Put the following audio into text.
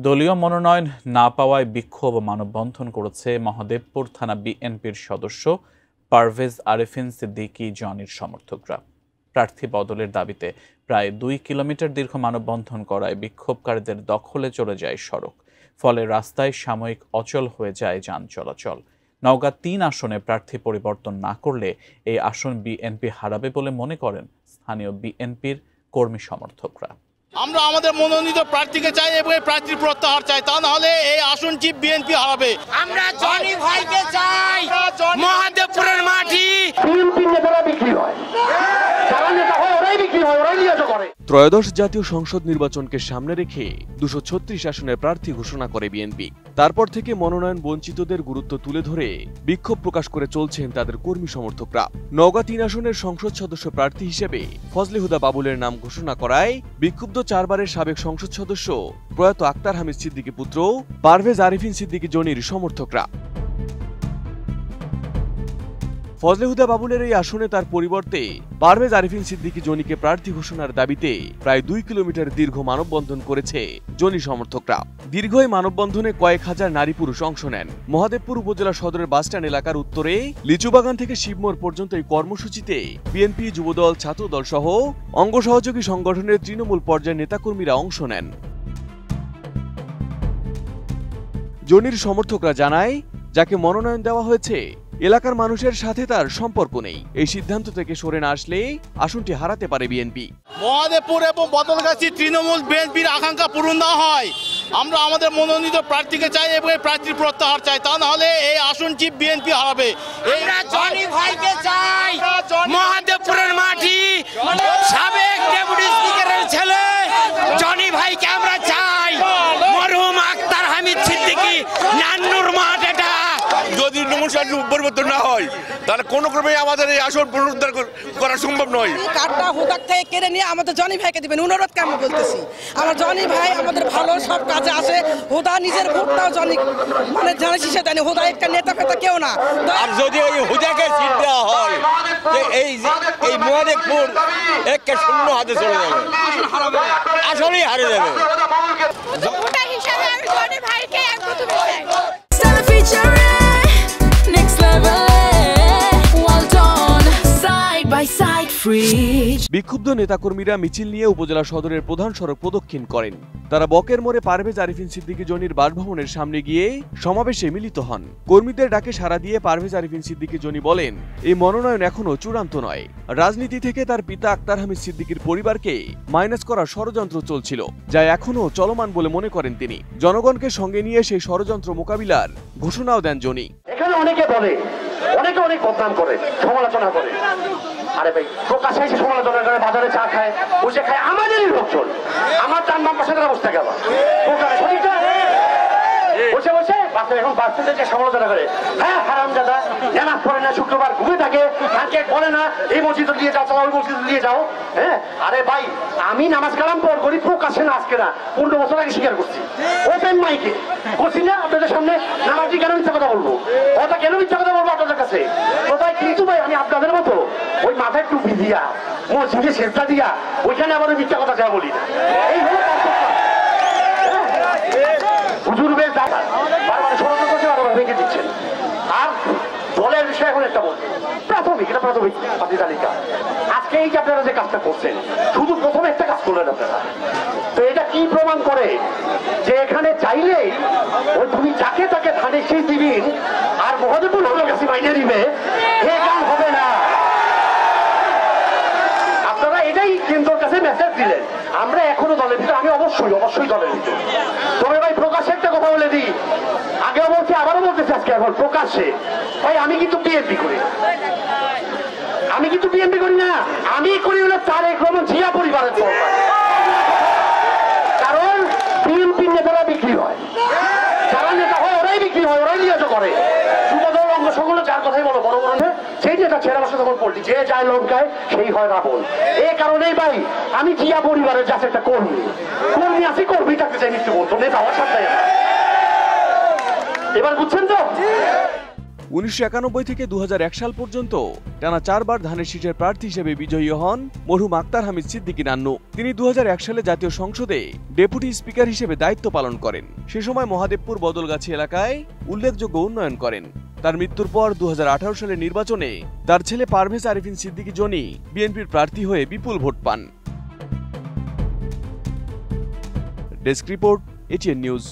দলীয় মনোনয়ন না পাওয়ায় বিক্ষোভ ও মানববন্ধন করেছে মহাদেবপুর থানা বিএনপির সদস্য পারভেজ আরেফিন সিদ্দিকী জনির সমর্থকরা। প্রার্থী বদলের দাবিতে প্রায় 2 কিলোমিটার দীর্ঘ মানববন্ধন করায় বিক্ষোভকারীদের দখলে চলে যায় সড়ক। ফলে রাস্তায় সাময়িক অচল হয়ে যায় যান চলাচল। নওগাঁ 3 আসনে প্রার্থী পরিবর্তন না করলে এই আসন বিএনপি হারাবে বলে মনে করেন স্থানীয় বিএনপির কর্মী সমর্থকরা। আমরা আমাদের মনোনীত প্রার্থীকে চাই এবং প্রার্থীর প্রত্যাহার চাই, তা না হলে এই আসনটি বিএনপি হারাবে। আমরা জনি ভাইকে চাই, মহাদেবপুরের মাটি। বিএনপি নেতারা বিক্রি হয়, যারা নেতা হয় ওরাই বিক্রি হয়, ওরাই নিয়োগ করে। ত্রয়োদশ জাতীয় সংসদ নির্বাচনকে সামনে রেখে 236 আসনের প্রার্থী ঘোষণা করে বিএনপি। তারপর থেকে মনোনয়ন বঞ্চিতদের গুরুত্ব তুলে ধরে বিক্ষোভ প্রকাশ করে চলছেন তাদের কর্মী সমর্থকরা। নওগাঁ 3 আসনের সংসদ সদস্য প্রার্থী হিসেবে ফজলে হুদা বাবুলের নাম ঘোষণা করায় বিক্ষুব্ধ 4 বারের সাবেক সংসদ সদস্য প্রয়াত আক্তার হামিদ সিদ্দিকী পুত্র পারভেজ আরেফিন সিদ্দিকী জনির সমর্থকরা। ফজলে হুদা বাবুলের এই আসনে তার পরিবর্তে পারভেজ আরেফিন সিদ্দিকী জনিকে প্রার্থী ঘোষণার দাবিতে প্রায় 2 কিলোমিটার দীর্ঘ মানববন্ধন করেছে জনি সমর্থকরা। দীর্ঘ এই মানববন্ধনে কয়েক হাজার নারী পুরুষ অংশ নেন। মহাদেবপুর উপজেলা সদরের বাসস্ট্যান্ড এলাকার উত্তরে লিচুবাগান থেকে শিবমোড় পর্যন্ত এই কর্মসূচিতে বিএনপি, যুবদল, ছাত্রদল সহ অঙ্গ সহযোগী সংগঠনের তৃণমূল পর্যায়ের নেতাকর্মীরা অংশ নেন। জনির সমর্থকরা জানায়, যাকে মনোনয়ন দেওয়া হয়েছে এলাকার মানুষের সাথে তার সম্পর্ক নেই। এই সিদ্ধান্ত থেকে সরে না আসলে আসনটি হারাতে পারে বিএনপি। মহাদেবপুর এবং বদলগাছি তৃণমূল বিএনপির আকাঙ্ক্ষা পূরণ না হয় আমরা আমাদের মনোনীত প্রার্থীকে চাই এবং প্রার্থীর প্রত্যাহার চাই, তা না হলে এই আসনটি বিএনপি হারাবে। আমরা জনি ভাইকে চাই, মহাদেবপুরের মাটি। সাবেক ডেপুটি স্পিকারের ছেলে জনি ভাইকে আমরা চাই। মরহুম আক্তার হামিদ সিদ্দিকী নান্নুর মাঠ এটা। যদি নমস্কার পরিবর্তন না হয় তাহলে কোনো ক্রমে আমাদের এই আসন পুনরুদ্ধার করা সম্ভব নয়। কার্ডটা হুদাক থেকে কেড়ে নিয়ে আমাদের জনি ভাইকে দিবেন, অনুরোধ আমি বলতেছি। আমার জনি ভাই আমাদের ভালো সব কাজে আসে। হুদা নিজের ভোটটাও জনি মানে জানিস সে জানি, হুদা একটা নেতা ফেতা কেউ না। আর যদি ওই হুদাকে সিট দেওয়া হয় এই মহাদেবপুর একে শূন্য হাতে চলে যাবে, আসলেই হারে যাবে। ভোটার হিসাবে আমি জনি ভাইকে প্রথমে বিক্ষুব্ধ নেতাকর্মীরা মিছিল নিয়ে উপজেলা সদরের প্রধান সড়ক প্রদক্ষিণ করেন। তারা বকের মোড়ে পারভেজ আরেফিন সিদ্দিকী জনির বাসভবনের সামনে গিয়ে সমাবেশে মিলিত হন। কর্মীদের ডাকে সাড়া দিয়ে পারভেজ আরেফিন সিদ্দিকী জনি বলেন, এই মনোনয়ন এখনো চূড়ান্ত নয়। রাজনীতি থেকে তার পিতা আক্তার হামিদ সিদ্দিকীর পরিবারকে মাইনাস করার ষড়যন্ত্র চলছিল, যা এখনো চলমান বলে মনে করেন তিনি। জনগণকে সঙ্গে নিয়ে সেই ষড়যন্ত্র মোকাবিলার ঘোষণাও দেন জনি। এখানে অনেকে বলে, অনেকে অনেক বদনাম করে, সমালোচনা করে। আরে ভাই, প্রকাশ্যে এসে সমালোচনা করে, বাজারে চা খায়, বসে খায়, আমাদেরই লোকজন। আমার ডান বাম পাশে তারা বসতে গেল সঠিক বসে বসে এখন বাস স্ট্যান্ডে সমালোচনা করে। হ্যাঁ, হারামজাদা, নামাজ পড়ে না, শুক্রবার ঘুরে থাকে, কালকে বলে না এই মসজিদে দিয়ে যাও, ওই মসজিদে দিয়ে যাও। হ্যাঁ, আরে ভাই, আমি নামাজ কালাম পর করি, প্রকাশ্যে না আজকে না, 15 বছর আগে স্বীকার করছি। ওপেন মাইকে করছি না আপনাদের সামনে। নামাজি কেন মিথ্যা কথা বলবো? ওটা কেন মিথ্যা কথা বলবো আপনাদের কাছে? তো ভাই, কিন্তু ভাই আমি আপনাদের মতো ওই মাথায় টুপি দিয়া, মসজিদে সেজদা দিয়া, ওইখানে আবার মিথ্যা কথা যা বলি না। এই হলো হুজুর বেশ বারবার ষড়যন্ত্র করছে, বারবার ভেঙে দিচ্ছেন। আর দলের বিষয়ে এখন একটা বলছি, প্রাথমিক প্রার্থী তালিকা। আজকে এই যে আপনারা যে কাজটা করছেন, শুধু প্রথমে একটা কাজ করলেন আপনারা। তো এটা কি প্রমাণ করে যে এখানে চাইলেই ওই তুমি যাকে তাকে ধানে সেই দিবেন আর মহাদেবপুর হলো কাছে মাইনে দিবে, এ কাজ হবে না। আপনারা এটাই কেন্দ্রের কাছে মেসেজ দিলেন। আমরা এখনো দলের ভিতরে, আমি অবশ্যই দলের ভিতরে। তবে ভাই, প্রকাশ্যে একটা কথা বলে দিই, আগেও বলছি আবারও বলতেছি আজকে এখন প্রকাশ্যে, ভাই আমি কিন্তু বিএনপি করি না। আমি করি হলো তারেক রহমান জিয়া পরিবারের পর। কারণ বিএনপি নেতারা বিক্রি হয়, যারা নেতা হয় ওরাই বিক্রি হয়, ওরাই নিয়োগ করে। যুবদল অঙ্গ সংগঠন যার কথাই বলো, বড় বড় সেই নেতা ছেড়ে বসে তখন পড়ছি, যে যায় লঙ্কায় সেই হয় রাবণ। এই কারণেই ভাই আমি জিয়া পরিবারের যাচ্ছে একটা কর্মী আছি, কর্মী থাকতে চাই মৃত্যু বলতো, নেতা হওয়ার সাথে। এবার বুঝছেন তো? 1991 থেকে 2001 সাল পর্যন্ত টানা 4 বার ধানের শীষের প্রার্থী হিসেবে বিজয়ী হন মরহুম আক্তার হামিদ সিদ্দিকী নান্নু। তিনি 2001 সালে জাতীয় সংসদে ডেপুটি স্পিকার হিসেবে দায়িত্ব পালন করেন। সে সময় মহাদেবপুর বদলগাছি এলাকায় উল্লেখযোগ্য উন্নয়ন করেন। তার মৃত্যুর পর 2018 সালের নির্বাচনে তার ছেলে পারভেজ আরিফিন সিদ্দিকী জনি বিএনপির প্রার্থী হয়ে বিপুল ভোট পান। Desk report, ATN news.